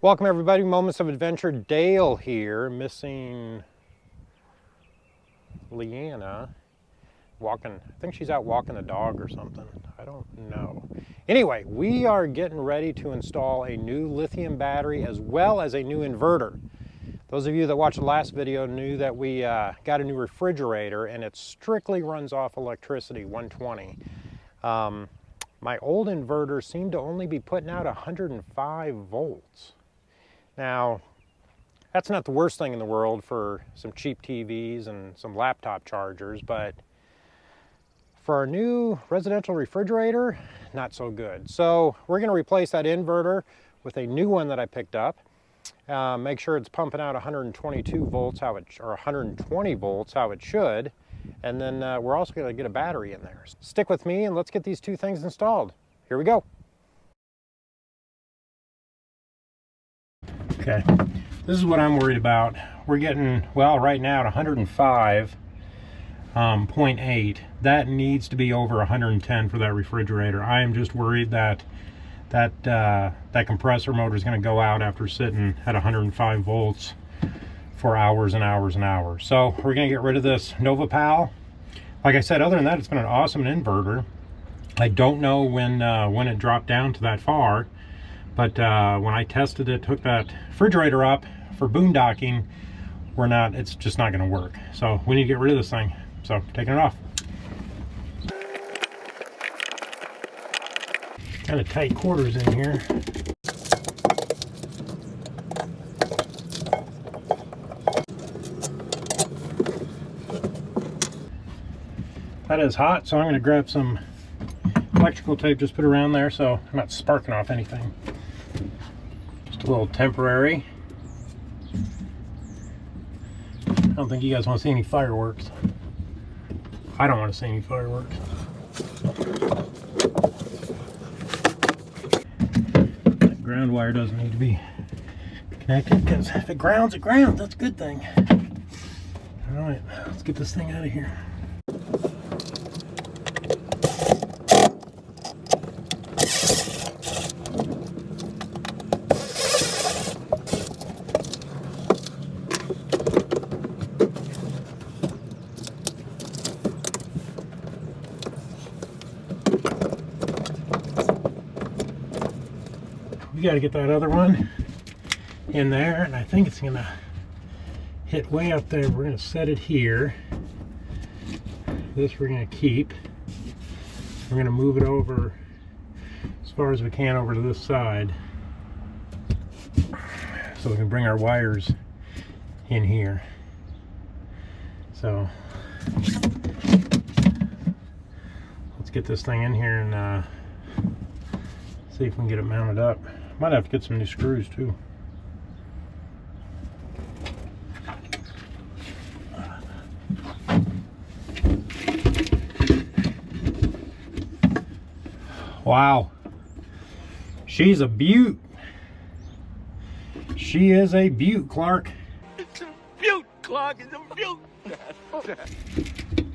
Welcome everybody, Moments of Adventure. Dale here, missing Leanna. Walking, I think she's out walking the dog or something. I don't know. Anyway, we are getting ready to install a new lithium battery as well as a new inverter. Those of you that watched the last video knew that we got a new refrigerator and it strictly runs off electricity, 120. My old inverter seemed to only be putting out 105 volts. Now, that's not the worst thing in the world for some cheap TVs and some laptop chargers, but for our new residential refrigerator, not so good. So we're going to replace that inverter with a new one that I picked up. Make sure it's pumping out 122 volts, or 120 volts, how it should. And then we're also going to get a battery in there. Stick with me and let's get these two things installed. Here we go. Okay, this is what I'm worried about. We're getting, well, right now at 105.8. That needs to be over 110 for that refrigerator. I am just worried that that compressor motor is going to go out after sitting at 105 volts for hours and hours and hours. So we're going to get rid of this NovaPal. Like I said, other than that, it's been an awesome inverter. I don't know when it dropped down to that far. But when I tested it, took that refrigerator up for boondocking, it's just not going to work. So we need to get rid of this thing. So taking it off. Kind of tight quarters in here. That is hot, so I'm going to grab some electrical tape, just put it around there so I'm not sparking off anything. Just a little temporary. I don't think you guys want to see any fireworks. I don't want to see any fireworks. That ground wire doesn't need to be connected, because if it grounds, it grounds. That's a good thing. All right, let's get this thing out of here. We got to get that other one in there, and I think it's gonna hit way up there. We're gonna set it here. This we're gonna keep. We're gonna move it over as far as we can over to this side so we can bring our wires in here. So let's get this thing in here and see if we can get it mounted up. Might have to get some new screws too. Wow, she's a beaut. She is a beaut, Clark. It's a beaut, Clark. It's a beaut.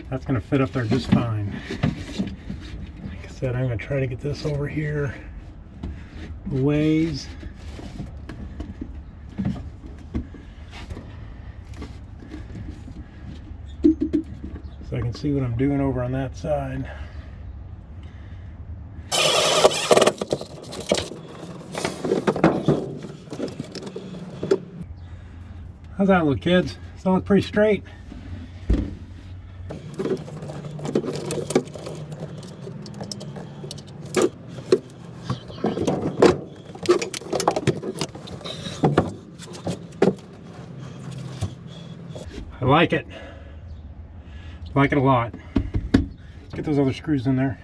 That's gonna fit up there just fine. Like I said, I'm gonna try to get this over here ways. So I can see what I'm doing over on that side. How's that look, kids? Does that look pretty straight? I like it. I like it a lot. Let's get those other screws in there.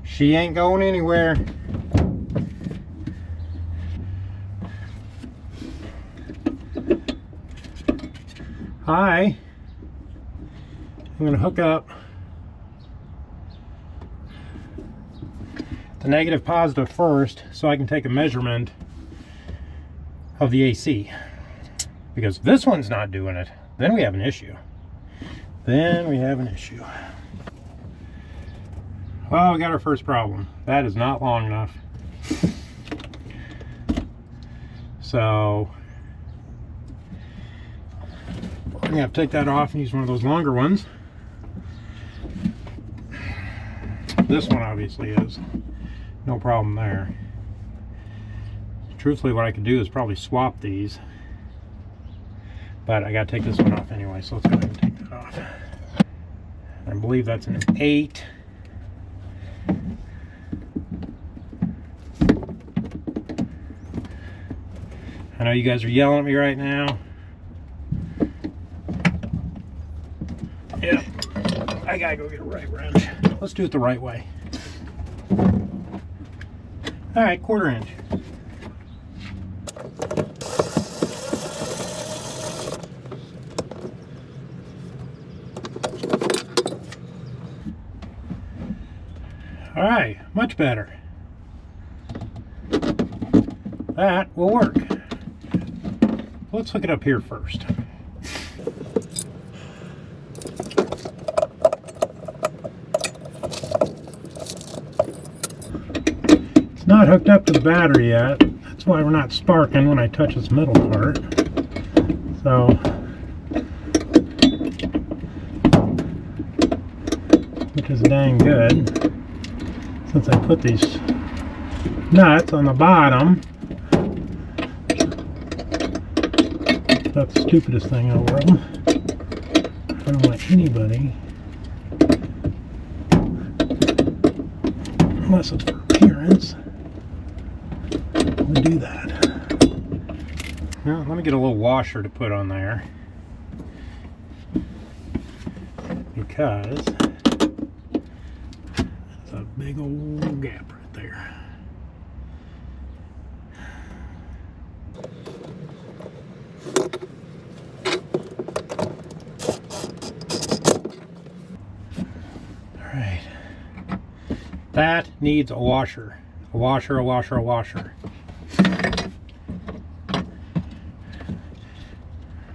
She ain't going anywhere. Hi. I'm going to hook up the negative positive first so I can take a measurement of the AC. Because if this one's not doing it, then we have an issue. then we have an issue. Well, we got our first problem. That is not long enough. So we're gonna have to take that off and use one of those longer ones. This one obviously is no problem there. Truthfully, what I could do is probably swap these, but I gotta take this one off anyway, so let's go ahead and take that off. I believe that's an 8. I know you guys are yelling at me right now. Yeah, I gotta go get a right wrench. Let's do it the right way. All right, 1/4 inch. All right, much better. That will work. Let's hook it up here first. It's not hooked up to the battery yet. That's why we're not sparking when I touch this middle part. So, which is dang good, since I put these nuts on the bottom. Not the stupidest thing in the world. I don't want anybody, unless it's for appearance, would do that. Now, let me get a little washer to put on there, because there's a big old gap right there. That needs a washer. A washer, a washer, a washer.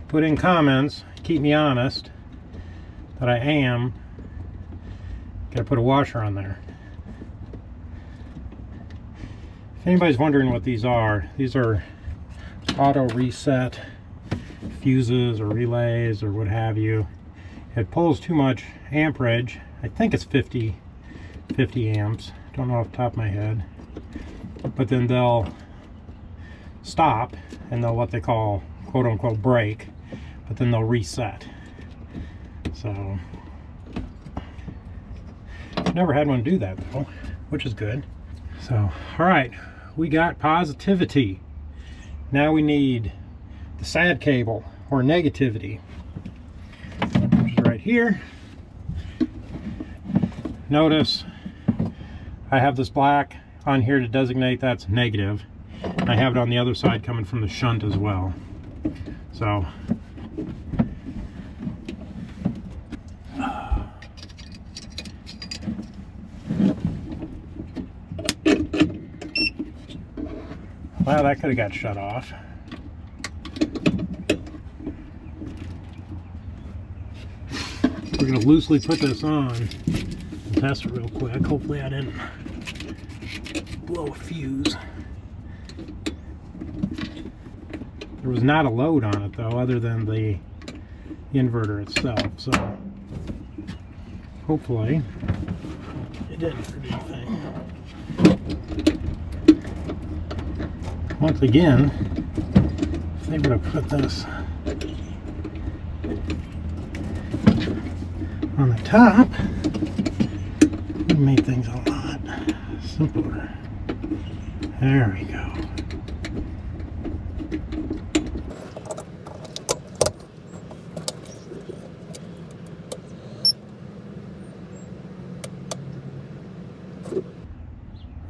Put in comments, keep me honest, that I am. Gotta put a washer on there. If anybody's wondering what these are auto reset fuses or relays or what have you. It pulls too much amperage. I think it's 50 amps, don't know off the top of my head, but then they'll stop and they'll what they call quote-unquote break, but then they'll reset. So I've never had one do that though, which is good. So all right, we got positivity. Now we need the sad cable or negativity, which is right here. Notice I have this black on here to designate that's negative. I have it on the other side coming from the shunt as well. So well, that could have got shut off. We're going to loosely put this on and test it real quick. Hopefully I didn't blow a fuse. There was not a load on it though, other than the inverter itself, so hopefully it didn't hurt anything. Once again, if they would have put this on the top, it would make things a lot simpler. There we go.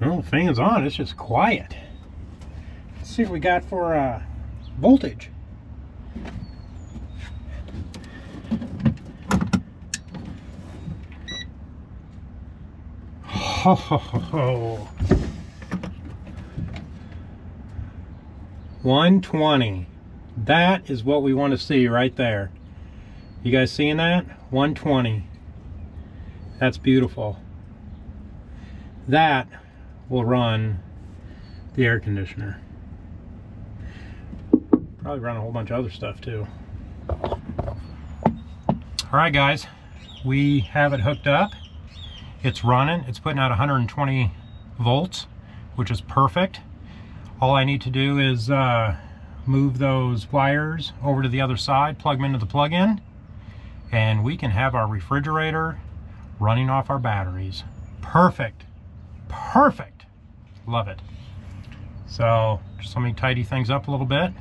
Well, the fan's on, it's just quiet. Let's see what we got for voltage. Ho ho ho ho. 120. That is what we want to see right there. You guys seeing that? 120. That's beautiful. That will run the air conditioner. Probably run a whole bunch of other stuff too. Alright guys, we have it hooked up. It's running. It's putting out 120 volts, which is perfect. All I need to do is move those wires over to the other side, plug them into the plug-in, and we can have our refrigerator running off our batteries. Perfect. Perfect. Love it. So just let me tidy things up a little bit,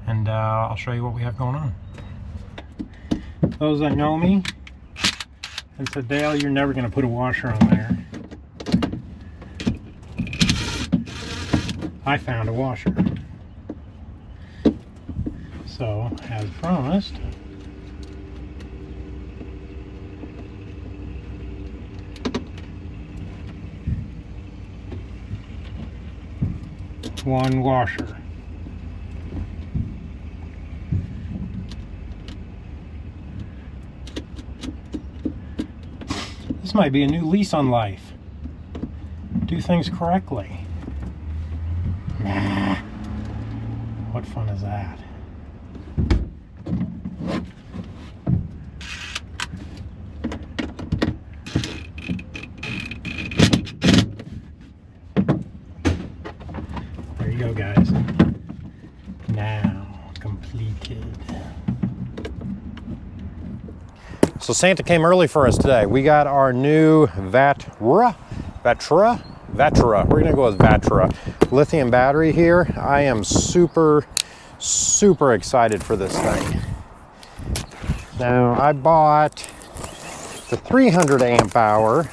and I'll show you what we have going on. Those that know me and said, Dale, you're never going to put a washer on there. I found a washer. So, as promised, one washer. This might be a new lease on life. Do things correctly. Nah. What fun is that? There you go, guys. Now completed. So Santa came early for us today. We got our new Vatra. We're gonna go with Vatra lithium battery here. I am super excited for this thing. Now I bought the 300 amp hour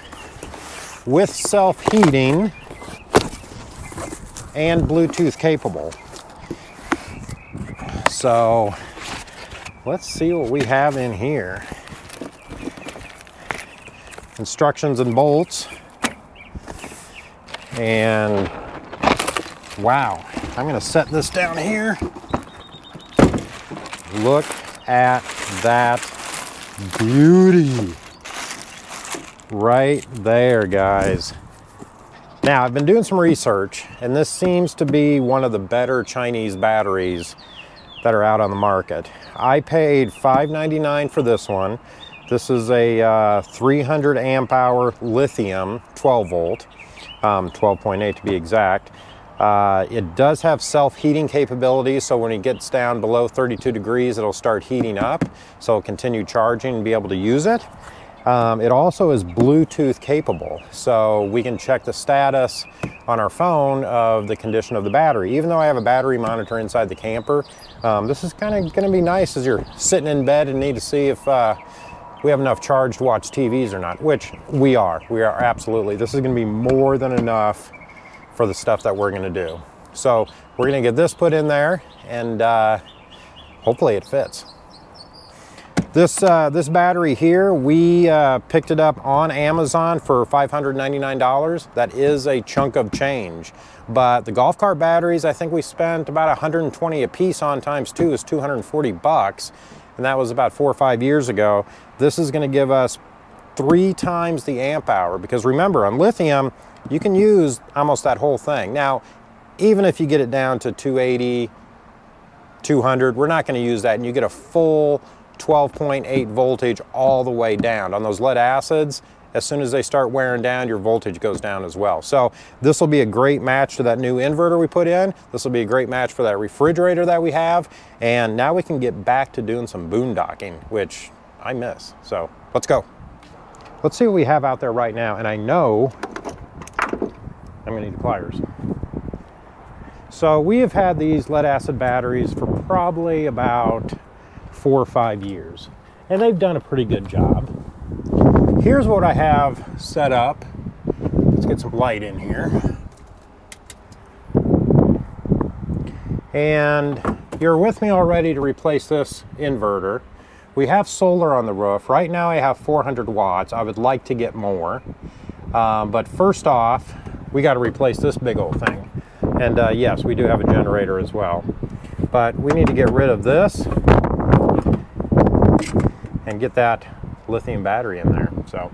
with self-heating and Bluetooth capable. So let's see what we have in here. Instructions and bolts. And wow, I'm going to set this down here. Look at that beauty right there, guys. Now, I've been doing some research, and this seems to be one of the better Chinese batteries that are out on the market. I paid $5.99 for this one. This is a 300 amp hour lithium 12 volt, 12.8 to be exact. It does have self-heating capabilities, so when it gets down below 32 degrees, it'll start heating up, so it'll continue charging and be able to use it. It also is Bluetooth capable, so we can check the status on our phone of the condition of the battery. Even though I have a battery monitor inside the camper, this is kind of going to be nice as you're sitting in bed and need to see if we have enough charge to watch TVs or not, which we are. We are absolutely. This is going to be more than enough for the stuff that we're going to do. So we're going to get this put in there, and hopefully it fits. This battery here, we picked it up on Amazon for $599. That is a chunk of change. But the golf cart batteries, I think we spent about 120 a piece on, times two is 240 bucks. And that was about 4 or 5 years ago. This is going to give us 3 times the amp hour, because remember, on lithium, you can use almost that whole thing. Now, even if you get it down to 280, 200, we're not going to use that, and you get a full 12.8 voltage all the way down. On those lead acids, as soon as they start wearing down, your voltage goes down as well. So this will be a great match to that new inverter we put in. This will be a great match for that refrigerator that we have. And now we can get back to doing some boondocking, which I miss. So let's go. Let's see what we have out there right now. And I know I'm gonna need pliers. So we have had these lead acid batteries for probably about 4 or 5 years, and they've done a pretty good job. Here's what I have set up. Let's get some light in here. And you're with me already to replace this inverter. We have solar on the roof. Right now I have 400 watts. I would like to get more. But first off, we got to replace this big old thing. And yes, we do have a generator as well. But we need to get rid of this. and get that lithium battery in there. So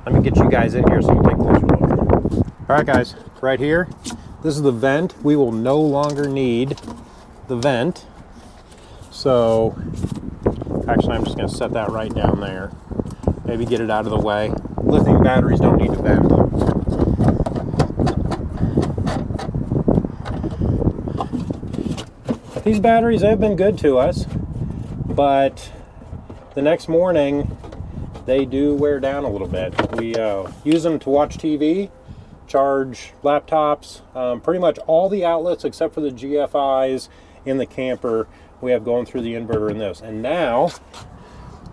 let me get you guys in here so you can take a closer look. All right, guys, right here, this is the vent. We will no longer need the vent. So actually, I'm just going to set that right down there. Maybe get it out of the way. Lithium batteries don't need a vent. These batteries have been good to us, but the next morning they do wear down a little bit. We use them to watch TV, charge laptops, pretty much all the outlets except for the GFIs in the camper we have going through the inverter in this. And now,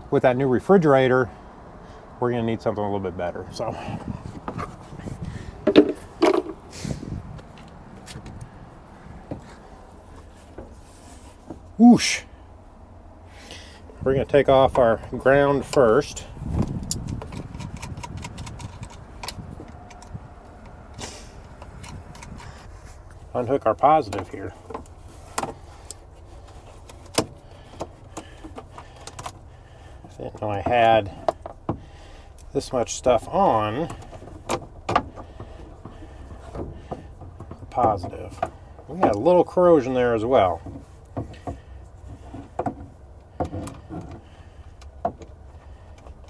with that new refrigerator, we're going to need something a little bit better. So, whoosh. We're going to take off our ground first. Unhook our positive here. I didn't know I had this much stuff on the positive. We had a little corrosion there as well.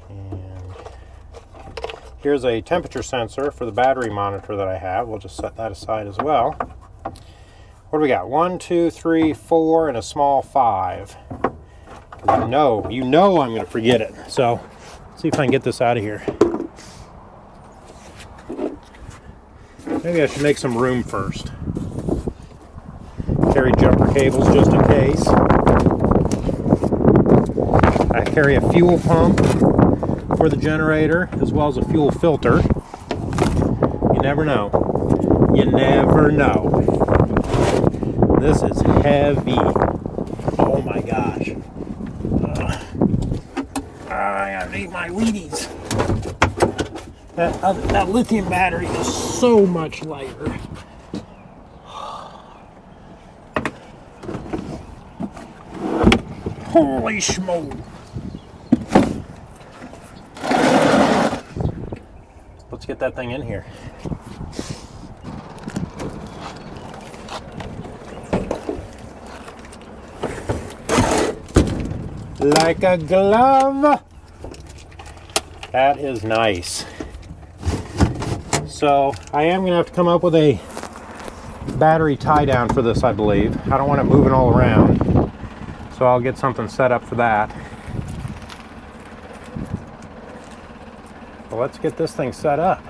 And here's a temperature sensor for the battery monitor that I have. We'll just set that aside as well. What do we got? 1, 2, 3, 4, and a small 5. You know I'm going to forget it. So, let's see if I can get this out of here. Maybe I should make some room first. Carry jumper cables just in case. I carry a fuel pump for the generator as well as a fuel filter. You never know. You never know. This is heavy. Oh my gosh. I gotta eat my Wheaties. That lithium battery is so much lighter. Holy smoke. Let's get that thing in here. Like a glove. That is nice. So I am going to have to come up with a battery tie down for this, I believe. I don't want it moving all around. So I'll get something set up for that. Well, let's get this thing set up.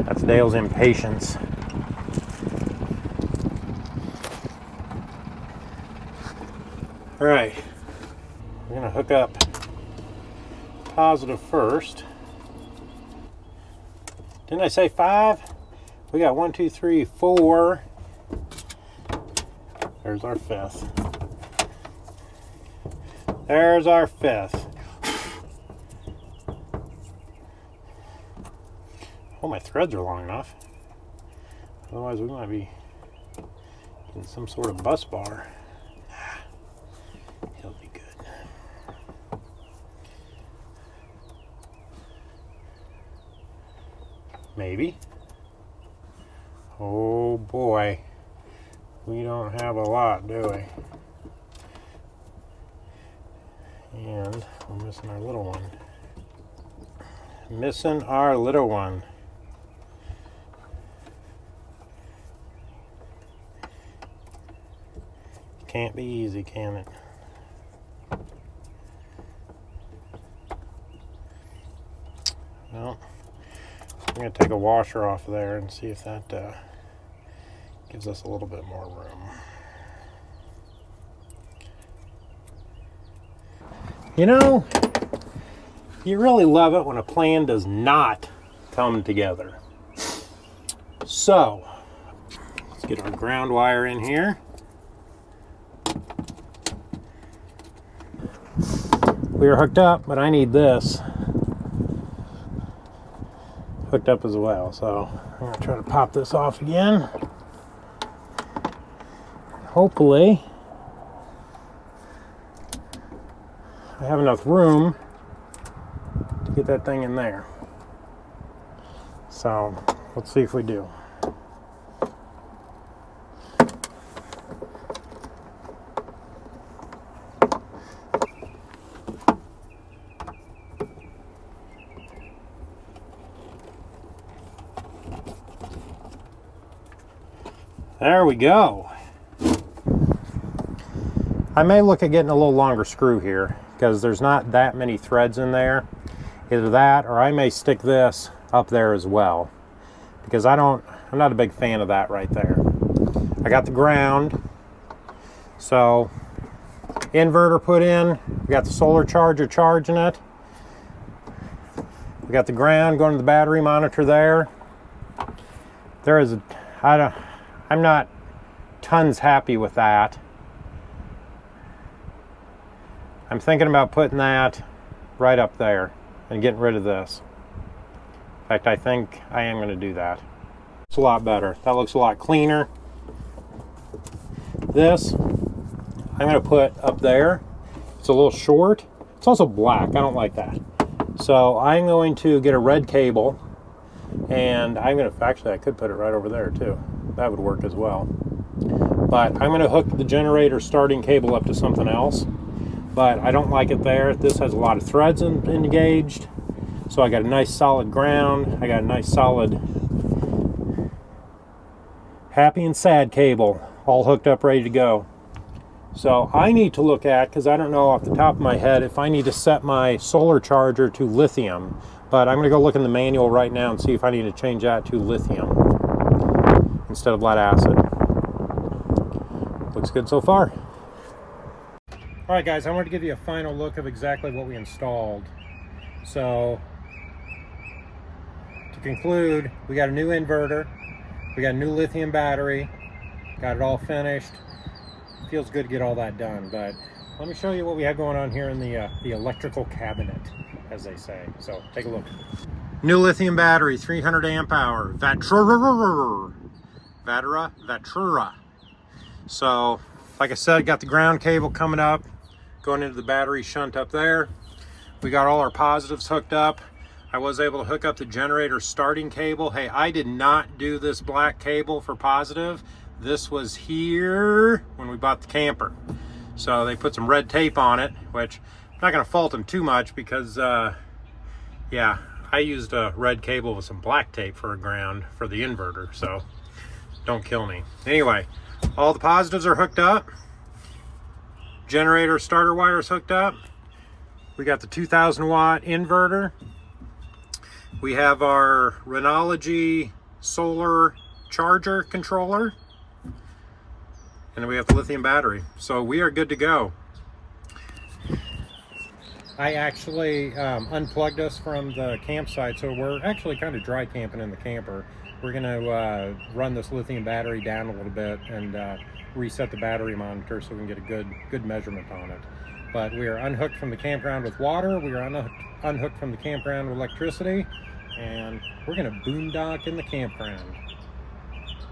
That's Dale's impatience. All right, we're gonna hook up positive first. Didn't I say 5? We got 1, 2, 3, 4. There's our 5th. There's our 5th. Oh, my threads are long enough. Otherwise, we might be in some sort of bus bar. It'll be good. Maybe. Oh boy. We don't have a lot, do we? And we're missing our little one. Missing our little one. Can't be easy, can it? Well, I'm going to take a washer off of there and see if that gives us a little bit more room. You know, you really love it when a plan does not come together. So, let's get our ground wire in here. We are hooked up, but I need this hooked up as well. So I'm going to try to pop this off again. Hopefully I have enough room to get that thing in there. So let's see if we do. There we go. I may look at getting a little longer screw here because there's not that many threads in there. Either that or I may stick this up there as well because I'm not a big fan of that right there. I got the ground. So inverter put in. We got the solar charger charging it. We got the ground going to the battery monitor there. There is I'm not tons happy with that. I'm thinking about putting that right up there and getting rid of this. In fact, I think I am going to do that. It's a lot better. That looks a lot cleaner. This, I'm going to put up there. It's a little short. It's also black. I don't like that. So I'm going to get a red cable, and I'm going to, actually I could put it right over there too. That would work as well. But I'm going to hook the generator starting cable up to something else. But I don't like it there. This has a lot of threads engaged. So I got a nice solid ground. I got a nice solid happy and sad cable all hooked up, ready to go. So I need to look at, because I don't know off the top of my head, if I need to set my solar charger to lithium. But I'm going to go look in the manual right now and see if I need to change that to lithium instead of lead acid. Looks good so far. All right, guys, I wanted to give you a final look of exactly what we installed. So to conclude, we got a new inverter, we got a new lithium battery, got it all finished. Feels good to get all that done, but let me show you what we have going on here in the electrical cabinet, as they say. So take a look. New lithium battery, 300 amp hour, Vatura. So, like I said, got the ground cable coming up, going into the battery shunt up there. We got all our positives hooked up. I was able to hook up the generator starting cable. Hey, I did not do this black cable for positive. This was here when we bought the camper. So they put some red tape on it, which I'm not gonna fault them too much because, yeah, I used a red cable with some black tape for a ground for the inverter, so don't kill me. Anyway, all the positives are hooked up. Generator starter wires hooked up. We got the 2000 watt inverter. We have our Renology solar charger controller. And then we have the lithium battery. So we are good to go. I actually unplugged us from the campsite, so we're actually kind of dry camping in the camper. We're going to run this lithium battery down a little bit and reset the battery monitor so we can get a good measurement on it. But we are unhooked from the campground with water. We are unhooked from the campground with electricity, and we're going to boondock in the campground.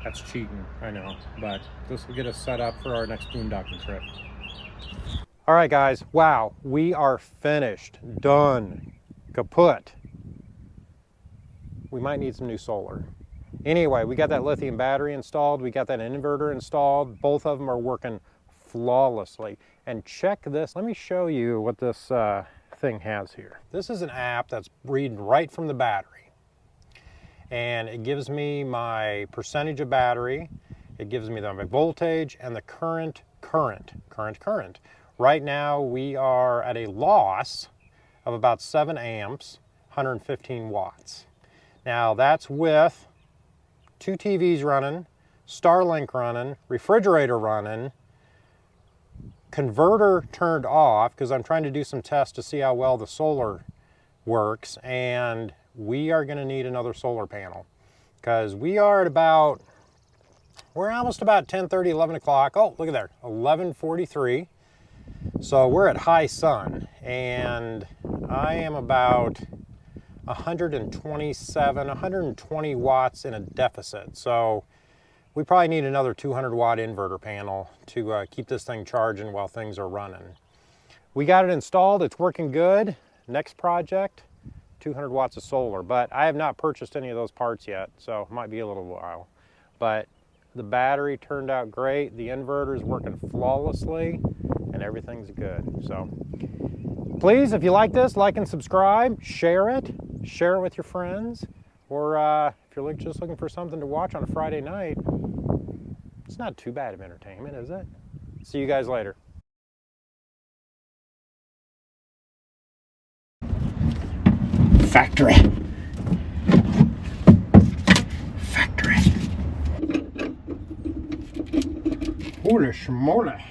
That's cheating, I know, but this will get us set up for our next boondocking trip. All right, guys, wow, we are finished, done, kaput. We might need some new solar. Anyway, we got that lithium battery installed, we got that inverter installed, both of them are working flawlessly. And check this, let me show you what this thing has here. This is an app that's reading right from the battery. And it gives me my percentage of battery, it gives me my voltage and the current. Right now we are at a loss of about 7 amps, 115 watts. Now that's with 2 TVs running, Starlink running, refrigerator running, converter turned off because I'm trying to do some tests to see how well the solar works, and we are going to need another solar panel because we are at about, we're almost about 10:30, 11 o'clock. Oh, look at there, 11:43. So we're at high sun, and I am about 120 watts in a deficit. So we probably need another 200 watt inverter panel to keep this thing charging while things are running. We got it installed, it's working good. Next project, 200 watts of solar, but I have not purchased any of those parts yet, so it might be a little while. But the battery turned out great, the inverter is working flawlessly, and everything's good. So please, if you like this, like and subscribe, share it with your friends, or if you're just looking for something to watch on a Friday night, it's not too bad of entertainment, is it? See you guys later. Factory. Holy schmoly.